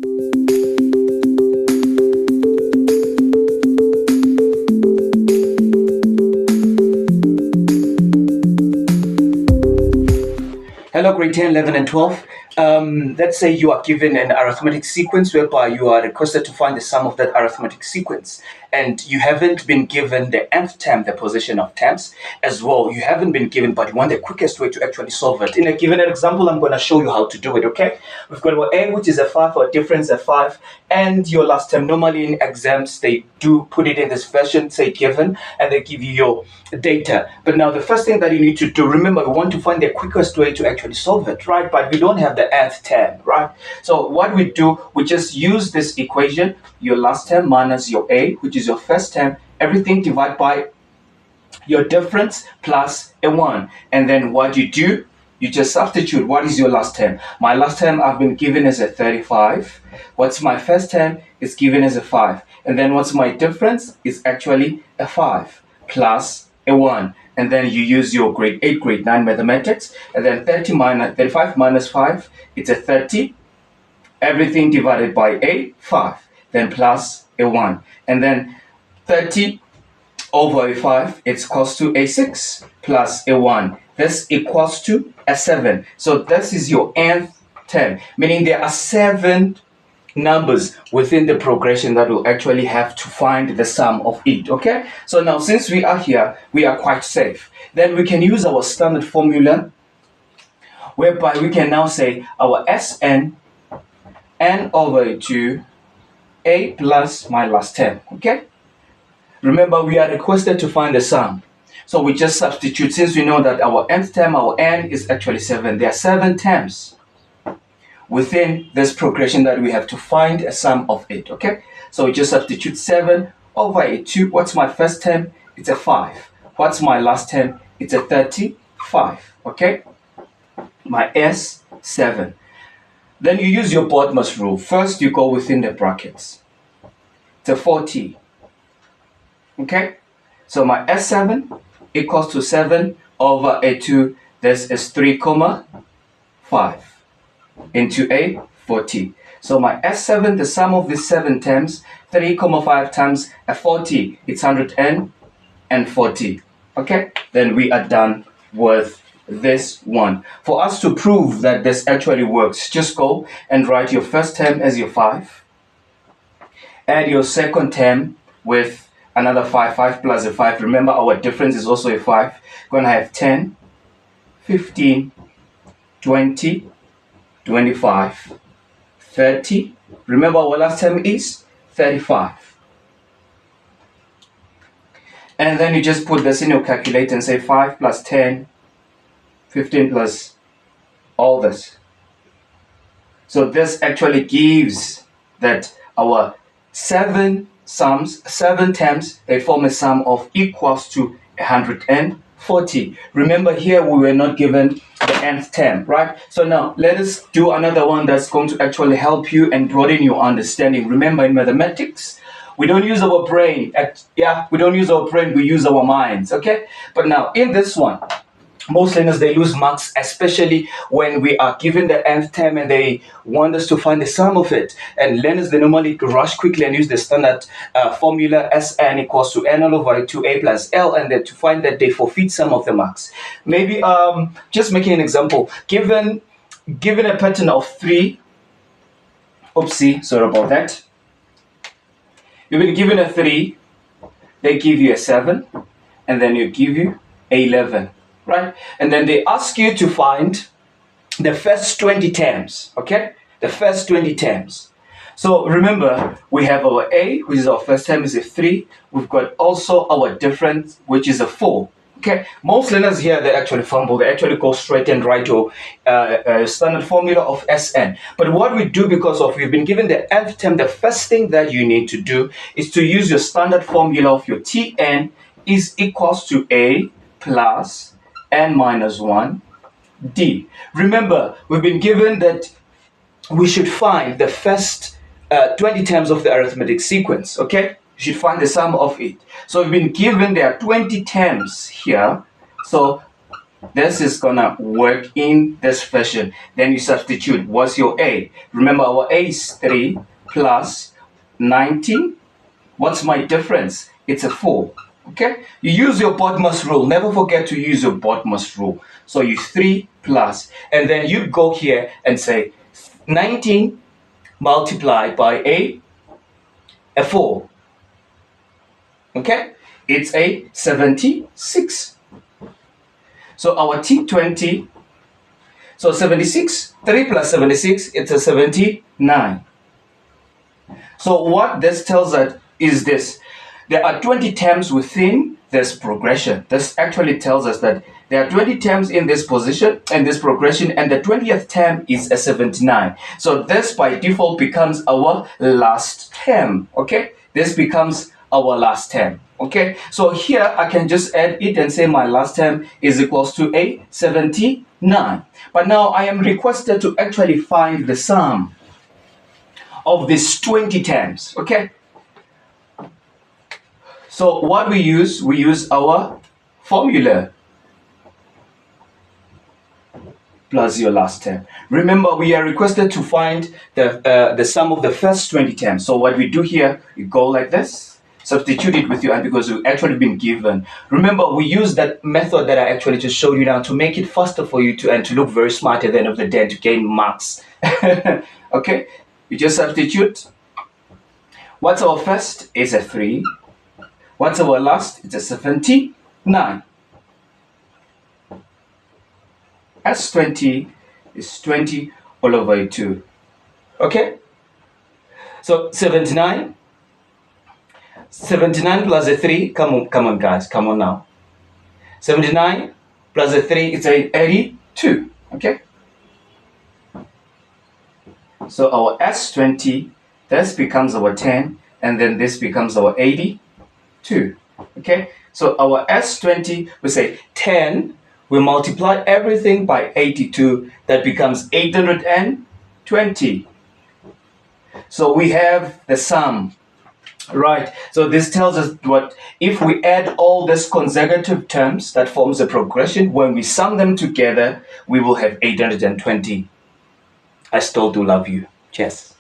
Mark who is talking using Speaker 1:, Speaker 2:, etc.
Speaker 1: Hello, grade 10, 11, and 12. Let's say you are given an arithmetic sequence whereby you are requested to find the sum of that arithmetic sequence. And you haven't been given the nth term, the position of terms, as well. You haven't been given, but you want the quickest way to actually solve it. In a given example, I'm going to show you how to do it, okay? We've got our A, which is a 5, or difference a 5, and your last term. Normally in exams, they do put it in this version, say given, and they give you your data. But now the first thing that you need to do, remember, we want to find the quickest way to actually solve it, right? But we don't have the nth term, right? So what we do, we just use this equation, your last term minus your A, which is your first term, everything divided by your difference plus a 1. And then what you do, you just substitute. What is your last term? My last term I've been given as a 35. What's my first term is given as a 5. And then what's my difference is actually a 5 plus a 1. And then you use your grade 8, grade 9 mathematics. And then 35 minus 5, it's a 30. Everything divided by a 5. Then plus a 1. And then 30 over a 5, it's equals to a 6 plus a 1. This equals to a 7. So this is your nth term, meaning there are 7 numbers within the progression that we'll actually have to find the sum of it, okay? So now since we are here, we are quite safe. Then we can use our standard formula, whereby we can now say our Sn, n over 2, a plus my last term, okay? Remember, we are requested to find the sum. So we just substitute, since we know that our nth term, our n is actually 7. There are 7 terms within this progression that we have to find a sum of it, okay? So we just substitute 7 over a 2. What's my first term? It's a 5. What's my last term? It's a 35, okay? My S, 7. Then you use your BODMAS rule. First, you go within the brackets. It's a 40. Okay, so my S7 equals to 7 over a 2. This is 3,5 into a 40. So my S7, the sum of these 7 terms, 3,5 times a 40, it's 140. Okay, then we are done with this one. For us to prove that this actually works, just go and write your first term as your 5. Add your second term with another 5, 5 plus a 5. Remember, our difference is also a 5. We're going to have 10, 15, 20, 25, 30. Remember, our last term is 35. And then you just put this in your calculator and say 5 plus 10, 15 plus all this. So this actually gives that our 7 terms, they form a sum of equals to 140. Remember, here we were not given the nth term, right? So now let us do another one that's going to actually help you and broaden your understanding. Remember, in mathematics, we don't use our brain. We don't use our brain, we use our minds, okay? But now in this one, most learners, they lose marks, especially when we are given the nth term and they want us to find the sum of it. And learners, they normally rush quickly and use the standard formula Sn equals to n all over 2a plus l, and then to find that they forfeit some of the marks. Maybe just making an example, given a pattern of 3, oopsie, sorry about that. You've been given a 3, they give you a 7, and then you give you a 11. Right? And then they ask you to find the first 20 terms, okay? The first 20 terms. So remember, we have our A, which is our first term, is a 3. We've got also our difference, which is a 4. Okay? Most learners here, they actually fumble. They actually go straight and write your standard formula of Sn. But what we do, because of we've been given the nth term, the first thing that you need to do is to use your standard formula of your Tn is equals to A plus n minus 1 d. Remember, we've been given that we should find the first 20 terms of the arithmetic sequence, okay? You should find the sum of it. So we've been given there are 20 terms here. So This is gonna work in this fashion. Then you substitute. What's your A? Remember, our A is 3 plus 19. What's my difference? It's a 4. Okay? You use your BODMAS rule. Never forget to use your BODMAS rule. So you 3 plus, and then you go here and say 19 multiplied by a 4. Okay? It's a 76. So our T20, so 76, 3 plus 76, it's a 79. So what this tells us is this. There are 20 terms within this progression. This actually tells us that there are 20 terms in this position and this progression, and the 20th term is a 79. So this by default becomes our last term. Okay? This becomes our last term. Okay? So here I can just add it and say my last term is equals to a 79. But now I am requested to actually find the sum of these 20 terms. Okay? So what we use our formula plus your last term. Remember, we are requested to find the sum of the first 20 terms. So what we do here, you go like this, substitute it with your and because we've actually been given. Remember, we use that method that I actually just showed you now to make it faster for you to look very smart at the end of the day and to gain marks. Okay, you just substitute. What's our first? It's a 3. What's our last? It's a 79. S20 is 20 all over 2. Okay? So 79 plus a 3. Come on guys, come on now. 79 plus a 3 is 82. Okay? So our S20, this becomes our 10, and then this becomes our 82. Okay? So our S20, we say 10, we multiply everything by 82, that becomes 820. So we have the sum, right? So this tells us what, if we add all these consecutive terms that forms a progression, when we sum them together, we will have 820. I still do love you. Cheers.